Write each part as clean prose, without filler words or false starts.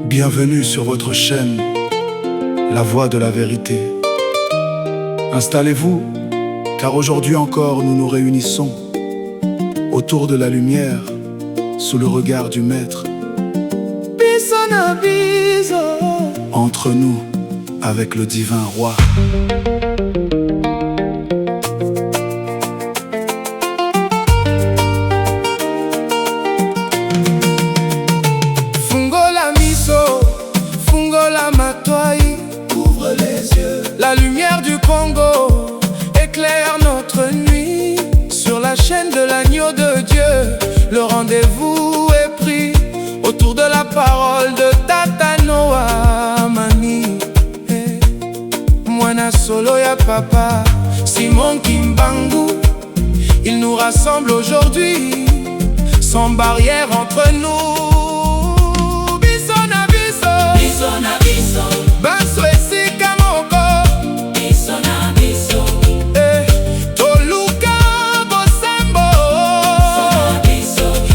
Bienvenue sur votre chaîne, La Voix de la Vérité. Installez-vous, car aujourd'hui encore nous nous réunissons autour de la lumière, sous le regard du Maître. Entre nous, avec le divin roi. Ouvre les yeux. La lumière du Congo éclaire notre nuit. Sur la chaîne de l'agneau de Dieu, le rendez-vous est pris autour de la parole de Tata Noah Mani. Mwana Solo ya Papa Simon Kimbangu, il nous rassemble aujourd'hui, sans barrière entre nous. Baso esika moko, Biso na biso. Toluka bosembo.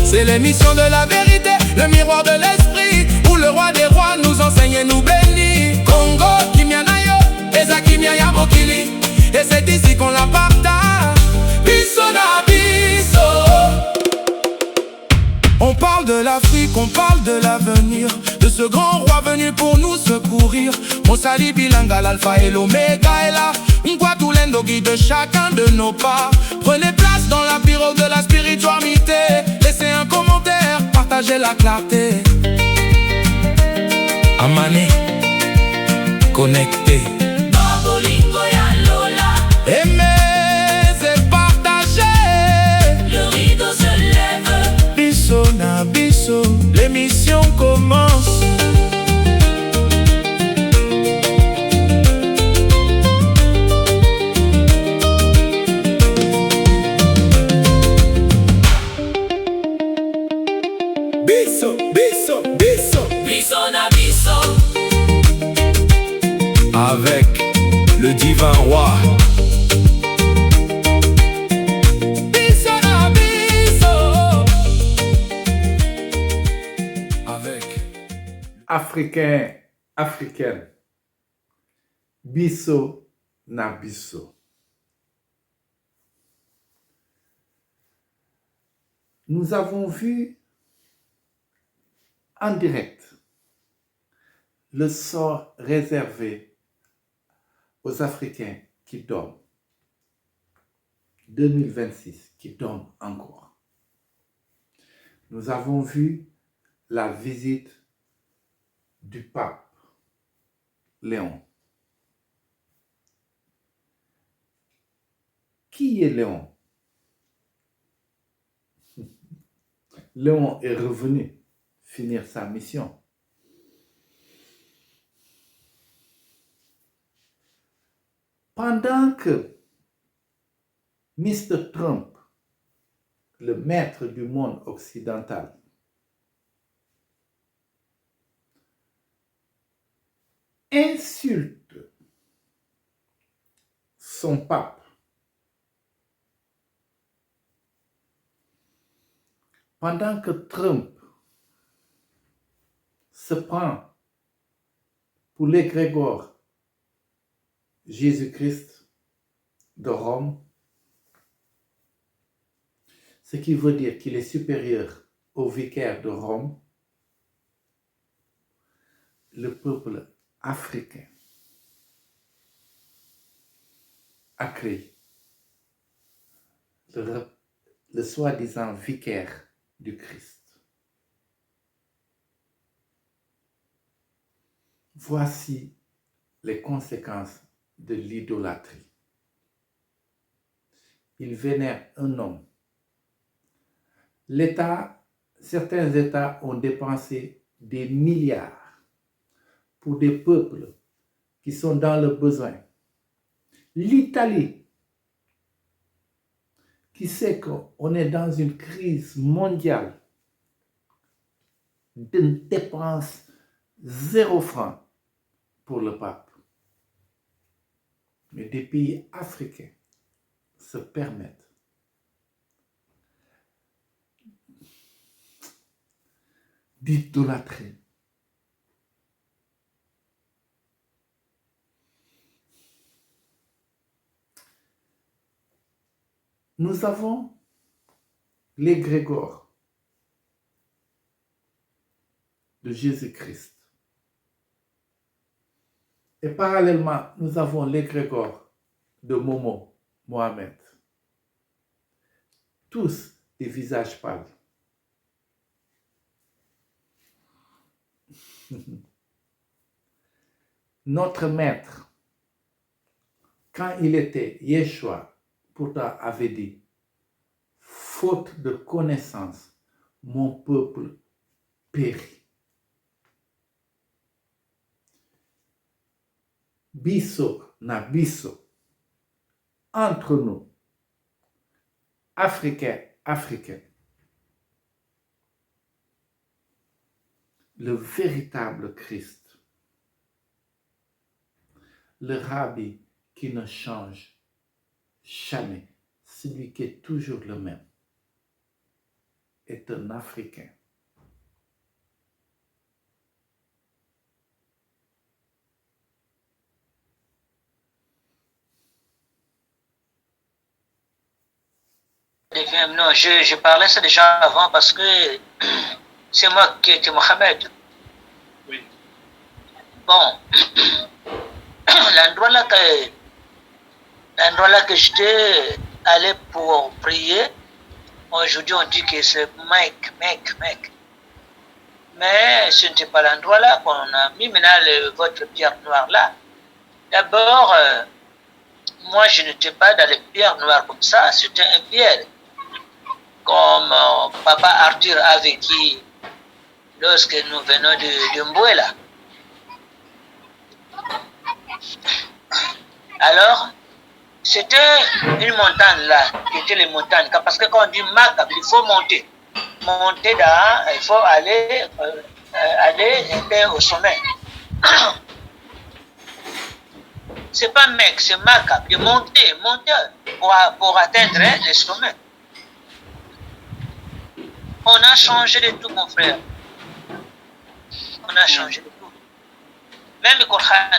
C'est l'émission de la vérité, le miroir de l'esprit, où le roi des rois nous enseigne et nous bénit. Congo, kimia na yo, eza kimia ya mokili, et c'est ici qu'on la partage. Biso na biso. On parle de l'Afrique, on parle de l'avenir, de ce grand roi venu pour nous secourir. Mosali Bilanga, l'alpha et l'oméga est là. Ngwatulendo guide chacun de nos pas. Prenez place dans la pirogue de la spiritualité. Laissez un commentaire, partagez la clarté. Amane, connecté. Babolingo ya Lola. Aimer, c'est partager. Le rideau se lève. Biso na biso, l'émission commence. Biso, biso, biso. Biso na biso. Avec le divin roi. Biso na biso. Avec Africain, africaine, biso na biso. Nous avons vu en direct le sort réservé aux Africains qui dorment. 2026, qui dorment encore. Nous avons vu la visite du pape Léon. Qui est Léon? Léon est revenu finir sa mission. Pendant que Mr. Trump, le maître du monde occidental, insulte son pape, pendant que Trump se prend pour l'égrégore Jésus-Christ de Rome, ce qui veut dire qu'il est supérieur au vicaire de Rome, le peuple africain accueille le soi-disant vicaire du Christ. Voici les conséquences de l'idolâtrie. Il vénère un homme. Certains États ont dépensé des milliards pour des peuples qui sont dans le besoin. L'Italie, qui sait qu'on est dans une crise mondiale, dépense 0 franc pour le pape. Mais des pays africains se permettent d'idolâtrer nous avons l'égrégore de Jésus-Christ. Et parallèlement, nous avons l'égrégore de Momo Mohamed. Tous des visages pâles. Notre maître, quand il était Yeshua, pourtant avait dit, faute de connaissance, mon peuple périt. Biso na biso, entre nous, Africains, le véritable Christ, le rabbi qui ne change jamais, celui qui est toujours le même, est un Africain. Non, je parlais ça déjà avant parce que c'est moi qui étais Mohamed. Oui. Bon, l'endroit là que j'étais allé pour prier, aujourd'hui on dit que c'est mec. Mais ce n'était pas l'endroit là qu'on a mis maintenant votre pierre noire là. D'abord, moi je n'étais pas dans les pierres noires comme ça, c'était un pierre. Comme papa Arthur avait dit lorsque nous venons de Mbouela. Alors, c'était une montagne là, qui était les montagnes. Parce que quand on dit Mac, il faut monter. Monter là, il faut aller au sommet. C'est pas mec, c'est Mac, de monter pour atteindre les sommets. On a changé de tout, mon frère. On a changé de tout. Même le Coran,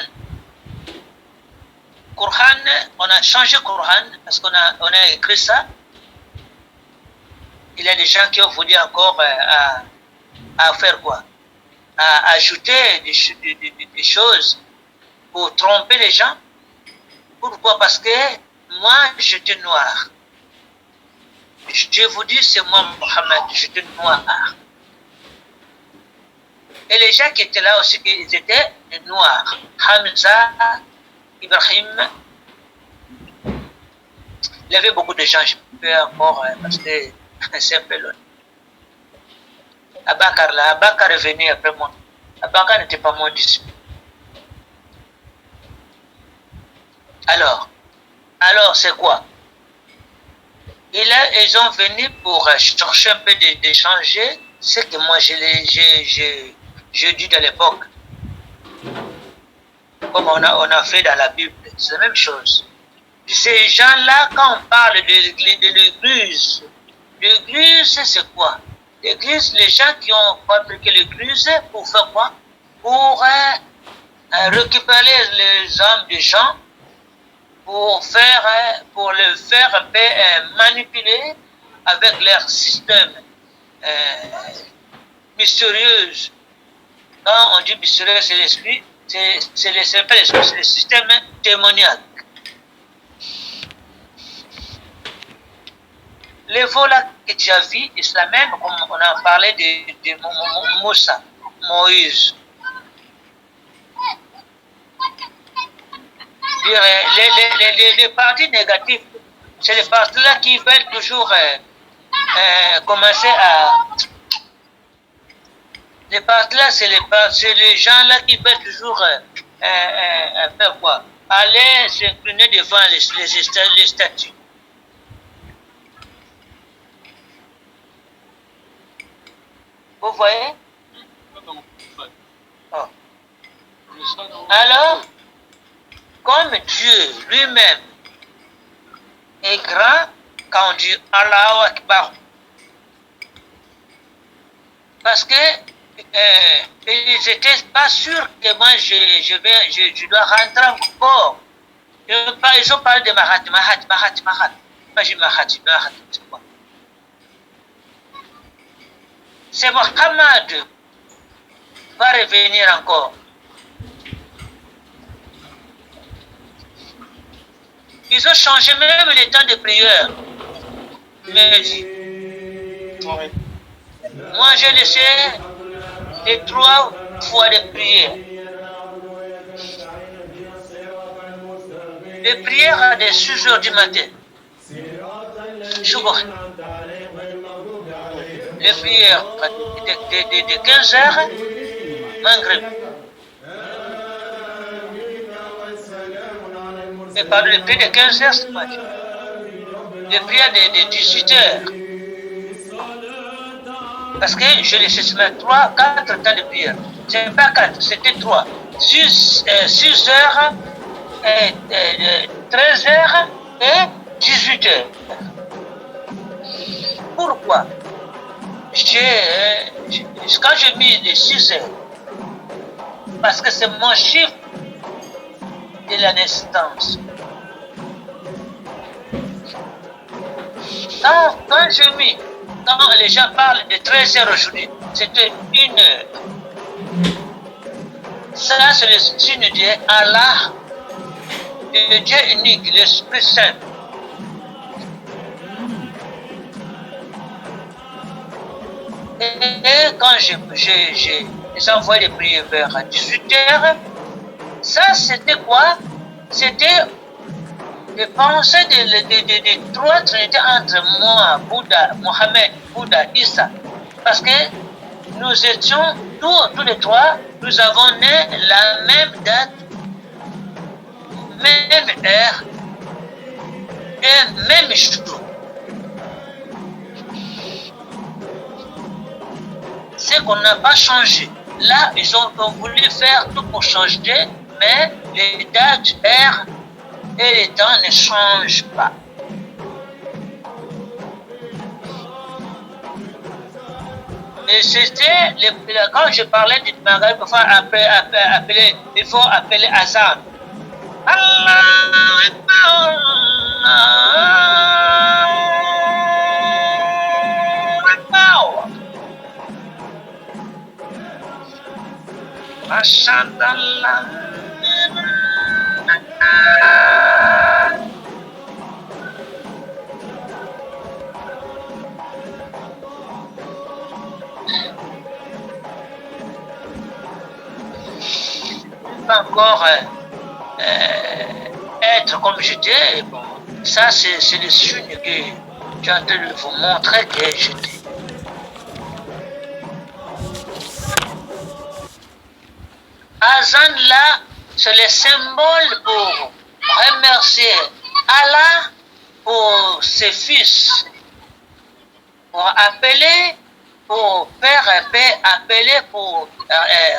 on a changé le Coran parce qu'on a écrit ça. Il y a des gens qui ont voulu encore à faire quoi? À ajouter des choses pour tromper les gens. Pourquoi? Parce que moi, j'étais noir. Je vous dis, c'est moi, Mohamed, j'étais noir. Et les gens qui étaient là aussi, ils étaient noirs. Hamza, Ibrahim. Il y avait beaucoup de gens, je peux encore, parce que c'est un peu loin. Abakar là, Abakar est venu après moi. Abakar n'était pas mon disciple. Alors c'est quoi? Ils ont venu pour chercher un peu d'échanger ce que moi j'ai dit à l'époque. Comme on a fait dans la Bible, c'est la même chose. Ces gens-là, quand on parle de l'église, c'est quoi? L'église, les gens qui ont fabriqué l'église, pour faire quoi? Pour récupérer les âmes des gens, pour le faire un peu manipuler avec leur système mystérieux. Quand on dit mystérieux, c'est l'esprit, c'est le système démoniaque. Les veaux là que tu as vu, c'est la même, comme on a parlé de Moussa, Moïse. Les partis négatifs, c'est les partis-là qui veulent toujours commencer à... Les partis-là, c'est les gens-là qui veulent toujours faire quoi? Aller s'incliner devant les statues. Vous voyez? Oh. Alors, comme Dieu lui-même est grand, quand on dit Allahu Akbar, parce que ils n'étaient pas sûrs que moi je dois rentrer encore. Ils ont parlé de Mahat. Moi, je Mahdi, c'est quoi? C'est Mohammed va revenir encore. Ils ont changé même les temps de prière. Mais moi, j'ai laissé les 3 fois de prière. Les prières de 6 heures du matin. Choubor. Les prières de 15 heures, Maghreb. Et par les prières de 15 heures, c'est pas Dieu. Les prières de 18 heures. Parce que je laissais seulement 3, 4 temps de prière. C'est pas 4, c'était 3. 6 heures, 13 heures et 18 heures. Pourquoi? Quand j'ai mis les 6 heures, parce que c'est mon chiffre de la naissance. Quand j'ai mis, quand les gens parlent de 13 heures aujourd'hui, c'était 1 heure. Ça, c'est le signe de Allah, de Dieu unique, l'Esprit Saint. Et quand j'ai envoyé les prières vers 18 heures, ça c'était quoi? C'était de penser de 3 trinités entre moi, Bouddha, Mohamed, Bouddha, Issa. Parce que nous étions tous les 3, nous avons né la même date, même heure et même jour. C'est qu'on n'a pas changé. Là, ils ont voulu faire tout pour changer, mais les dates, heures et les temps ne changent pas. Et c'était, quand je parlais du Maghreb, il faut appeler Azan. Allah Akbar. Mashallah. Pas encore être comme j'étais, bon, ça c'est le signe que j'ai en train de vous montrer que j'étais. Azan là, c'est le symbole pour remercier Allah pour ses fils, pour appeler, pour faire appeler, pour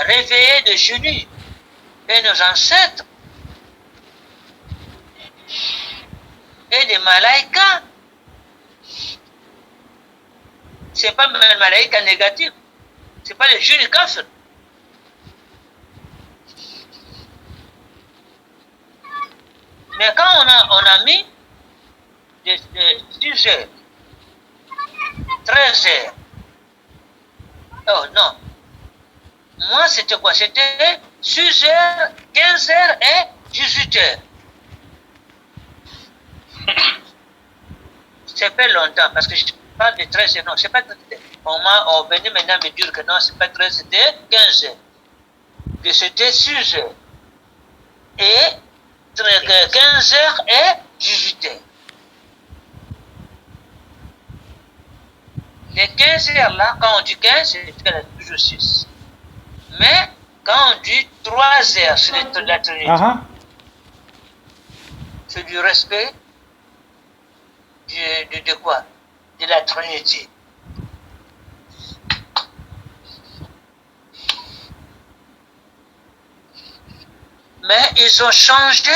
réveiller de genoux et nos ancêtres et des malaïkas. C'est pas le malaïka négatif, c'est pas le génie kafir. Mais quand on a mis de 10 heures, 13 heures, oh non, moi c'était quoi? C'était 6 heures, 15 heures et 18 heures. C'est pas longtemps parce que je parle de 13 heures, non, c'est pas 13 heures. On venait maintenant me dire que non, c'est pas 13, c'était 15 heures. Que c'était 6 heures. Et 15 heures et 18 heures. Les 15 heures là, quand on dit 15, c'est toujours 6. Mais quand on dit 3 heures, c'est la Trinité. C'est du respect de quoi? De la Trinité. Mais ils ont changé,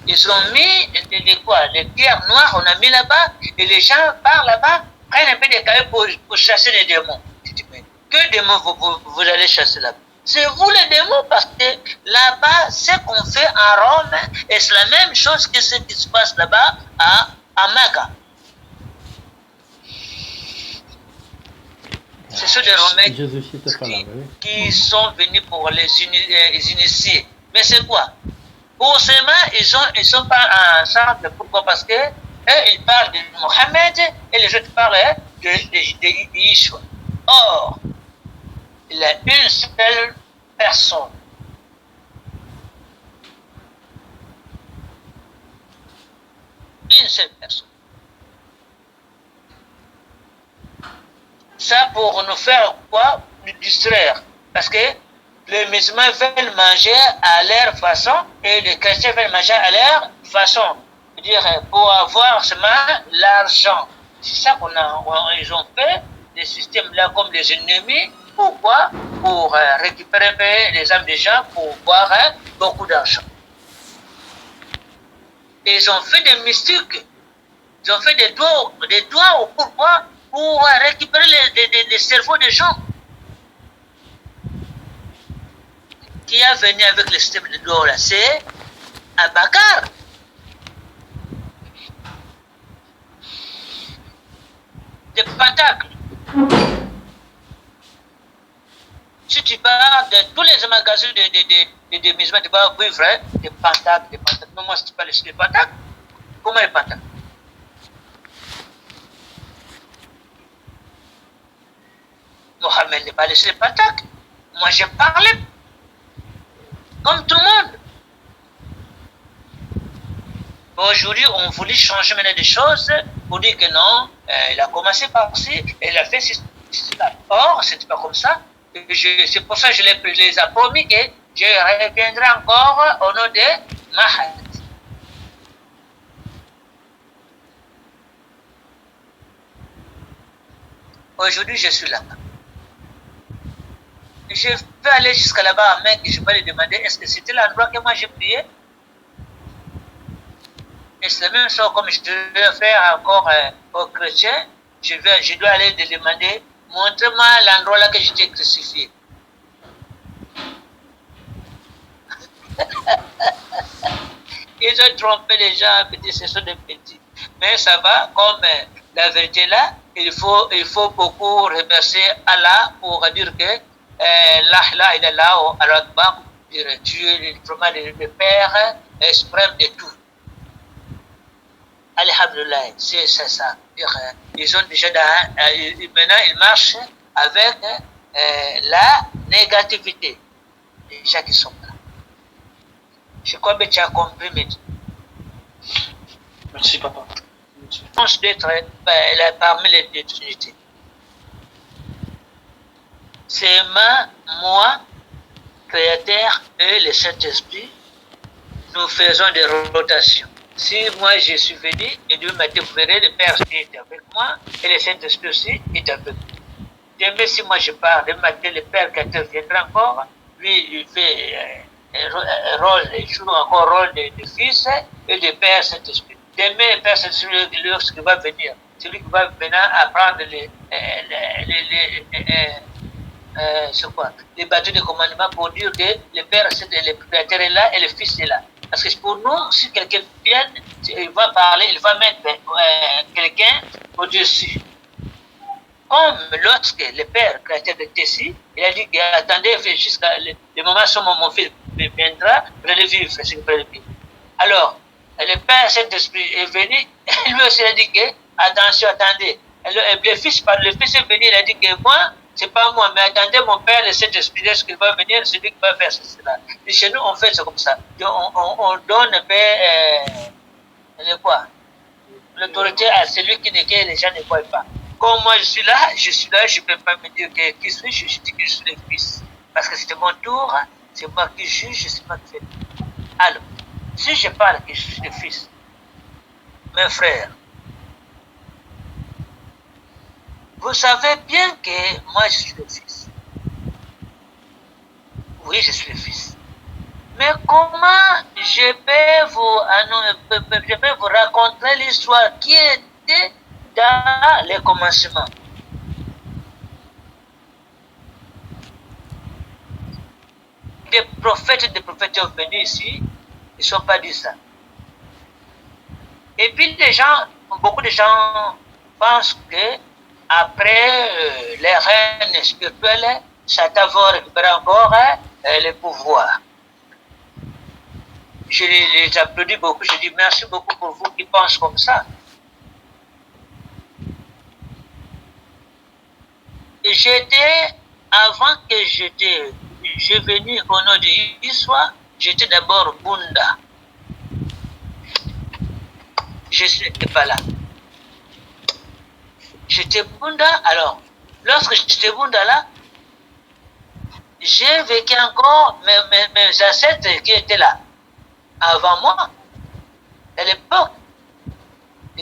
ils ont mis les pierres noires, on a mis là-bas, et les gens partent là-bas, prennent un peu de cailloux pour chasser les démons. Tu dis, mais que démons vous allez chasser là-bas? C'est vous les démons, parce que là-bas, ce qu'on fait en Rome, et c'est la même chose que ce qui se passe là-bas à Mecca. Ce sont des Romains Jésuite parlait. qui sont venus pour les initier. Mais c'est quoi? Pour seulement, ils sont pas ensemble. Pourquoi? Parce que eux, ils parlent de Mohammed et les autres parlent de Yeshua. Or, il y a une seule personne. Une seule personne. Ça pour nous faire quoi? Nous distraire. Parce que les musulmans veulent manger à leur façon et les chrétiens veulent manger à leur façon. C'est-à-dire pour avoir seulement l'argent. C'est ça ils ont fait des systèmes là comme des ennemis. Pourquoi? Pour récupérer les âmes des gens pour avoir beaucoup d'argent. Et ils ont fait des mystiques. Ils ont fait des doigts pourquoi? Pour récupérer les cerveaux des gens. Qui a venu avec le système de doigts là? C'est Abakar. Des pentacles. Si tu pars de tous les magasins de musulmans, tu vas voir des pentacles. Mais moi, si tu parles des pentacles, comment les pentacles? Mohamed n'est pas laissé les pentacles. Moi, j'ai parlé comme tout le monde. Aujourd'hui, on voulait changer maintenant des choses pour dire que non, il a commencé par ci, et il a fait ceci. Or, ce n'est pas comme ça. C'est pour ça que je les ai promis que je reviendrai encore au nom de Mahad. Aujourd'hui, je suis là. Je peux aller jusqu'à là-bas, mec, je vais lui demander est-ce que c'était l'endroit que moi j'ai prié? Et c'est la même chose comme je dois faire encore aux chrétiens. Je dois aller lui demander montre-moi l'endroit là que j'étais crucifié. Ils ont trompé les gens, ce sont des petits. Mais ça va, comme la vérité là, il faut beaucoup remercier Allah pour dire que là, il est là, alors tu es vraiment le Père exprime de tout. Alhamdulillah, c'est ça. Ils ont déjà maintenant ils marchent avec la négativité. Les gens qui sont là. Je crois que tu as compris, mais Merci, papa. je pense d'être parmi les deux unités. C'est moi, Créateur et le Saint-Esprit, nous faisons des rotations. Si moi je suis venu, et Dieu m'a dit, vous verrez, le Père est avec moi, et le Saint-Esprit aussi est avec moi. Demain, si moi je pars, demain matin, le Père Créateur viendra encore, lui, il fait il joue encore le rôle de fils et de Père Saint-Esprit. Demain, le Père Saint-Esprit, lorsqu'il va venir, c'est lui qui va maintenant apprendre les bâtons de commandement pour dire que le Père, le Créateur est là et le Fils est là. Parce que pour nous, si quelqu'un vient, il va parler, il va mettre quelqu'un au-dessus. Comme lorsque le Père Créateur était ici, il a dit attendez jusqu'à le moment où mon fils viendra, vous allez vivre ce que vous allez vivre. Alors, le Père Saint-Esprit est venu, lui aussi a dit que attention, attendez. Le Fils est venu, il a dit que moi, c'est pas moi, mais attendez, mon Père, le Saint-Esprit, lorsqu'il va venir, c'est lui qui va faire cela. Et chez nous, on fait ça comme ça. On donne l'autorité à celui que les gens ne voient pas. Comme moi je suis là, je ne peux pas me dire qui suis-je, je dis que je suis le Fils. Parce que c'est mon tour, c'est moi qui juge, c'est moi qui fais. Alors, si je parle que je suis le Fils, mes frères, vous savez bien que moi je suis le Fils. Oui, je suis le Fils. Mais comment je peux vous raconter l'histoire qui était dans les commencements? Des prophètes sont venus ici, ils ne sont pas dit ça. Et puis beaucoup de gens pensent que après les reines spirituelles, Satan va récupérer encore le pouvoir. Je les applaudis beaucoup, je dis merci beaucoup pour vous qui pensez comme ça. J'étais, avant que je venu au nom de Yiswa, j'étais d'abord Bunda. Je n'étais pas là. J'étais Bunda, alors, lorsque j'étais Bunda là, j'ai vécu encore mes ancêtres qui étaient là, avant moi. À l'époque,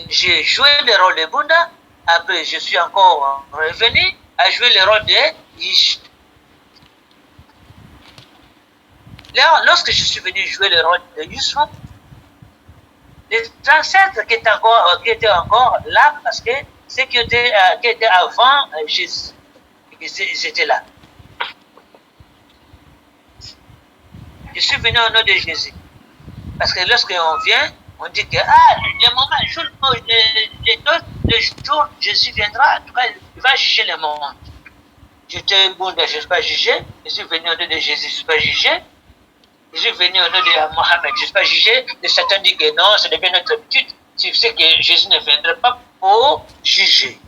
j'ai joué le rôle de Bunda, après je suis encore revenu à jouer le rôle de Yish. Là, lorsque je suis venu jouer le rôle de Yusuf, les ancêtres qui étaient encore là, parce que ceux qui étaient avant Jésus, ils étaient là. Je suis venu au nom de Jésus. Parce que lorsqu'on vient, on dit que le jour où Jésus viendra, en tout cas, il va juger le monde. J'étais bon, je ne suis pas jugé. Je suis venu au nom de Jésus, je ne suis pas jugé. Je suis venu au nom de Mohamed, je ne suis pas jugé. Le Satan dit que non, ça devient notre habitude. Tu sais que Jésus ne viendra pas pour juger.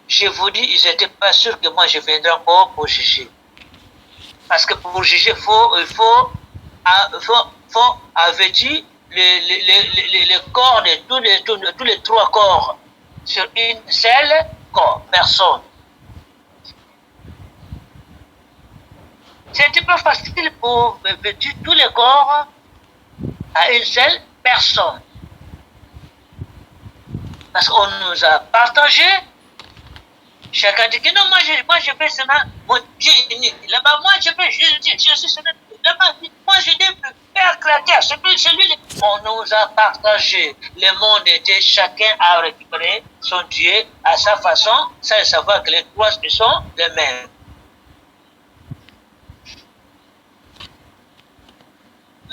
Je vous dis, ils n'étaient pas sûrs que moi je viendrai encore pour juger. Parce que pour juger, il faut revêtir le corps de tous les trois corps sur une seule personne. C'était pas facile pour vêtir tous les corps à une seule personne. Parce qu'on nous a partagé. Chacun dit que non, moi je fais cela, mon Dieu est unique. Là-bas, moi je fais Jésus cela. Là-bas, moi je dis Père Créateur, c'est celui. On nous a partagé. Le monde était, chacun a récupéré son Dieu à sa façon, sans savoir que les trois sont les mêmes.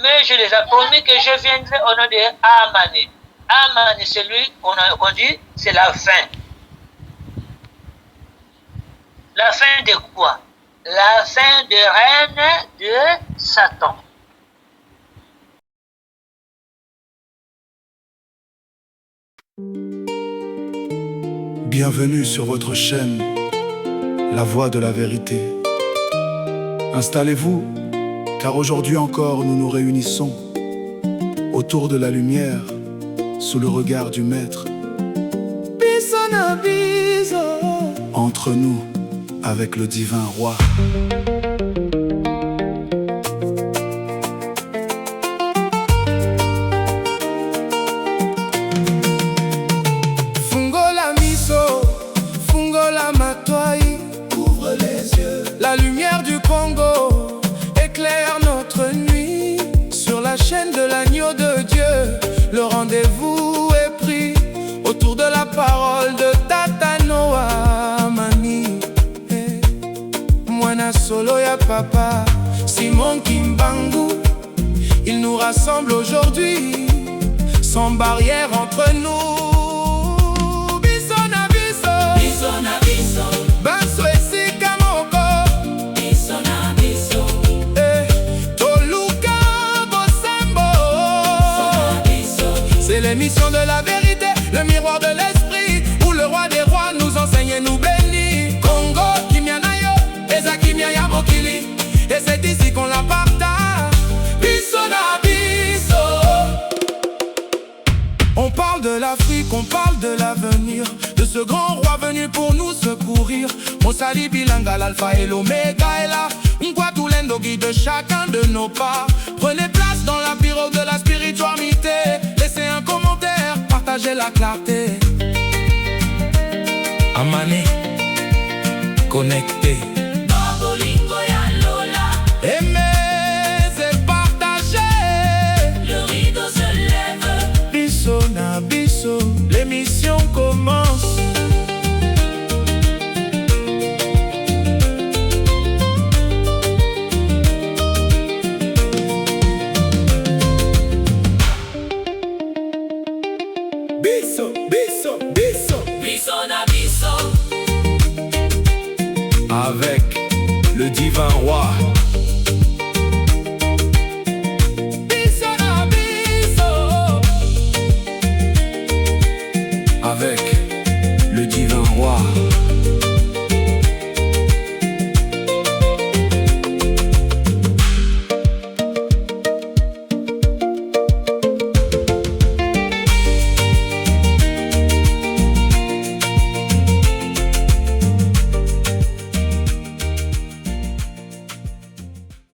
Mais je les ai promis que je viendrai au nom de Amani. Amani, c'est lui qu'on dit, c'est la fin. La fin de quoi? La fin de règne de Satan. Bienvenue sur votre chaîne, La Voix de la Vérité. Installez-vous, car aujourd'hui encore nous nous réunissons autour de la lumière, sous le regard du Maître. Entre nous, avec le divin roi. Fungola miso, fungola matoi, ouvre les yeux. La lumière du Congo éclaire notre nuit. Sur la chaîne de l'agneau de Dieu, le rendez-vous est pris autour de la parole de Tata Noah Mani. Mwana solo ya papa, Simon Kimbangu. Il nous rassemble aujourd'hui, sans barrière entre nous. Biso na biso, Biso na biso, baso esika moko. biso na biso, Toluka bosembo. C'est l'émission de la vérité, le miroir de l'esprit, où le roi des rois nous enseigne et nous bénit. Congo, Kimia Nayo, Eza Kimia ya Mokili. Et c'est ici qu'on la partage. Biso na biso. On parle de l'Afrique, on parle de l'avenir, de ce grand roi venu pour nous secourir. Mosali Bilanga, l'alpha et l'oméga est là. Nkwatulendo guide chacun de nos pas. Prenez place dans la pirogue de la spiritualité. Laissez un commentaire, partagez la clarté. Amani, connecté.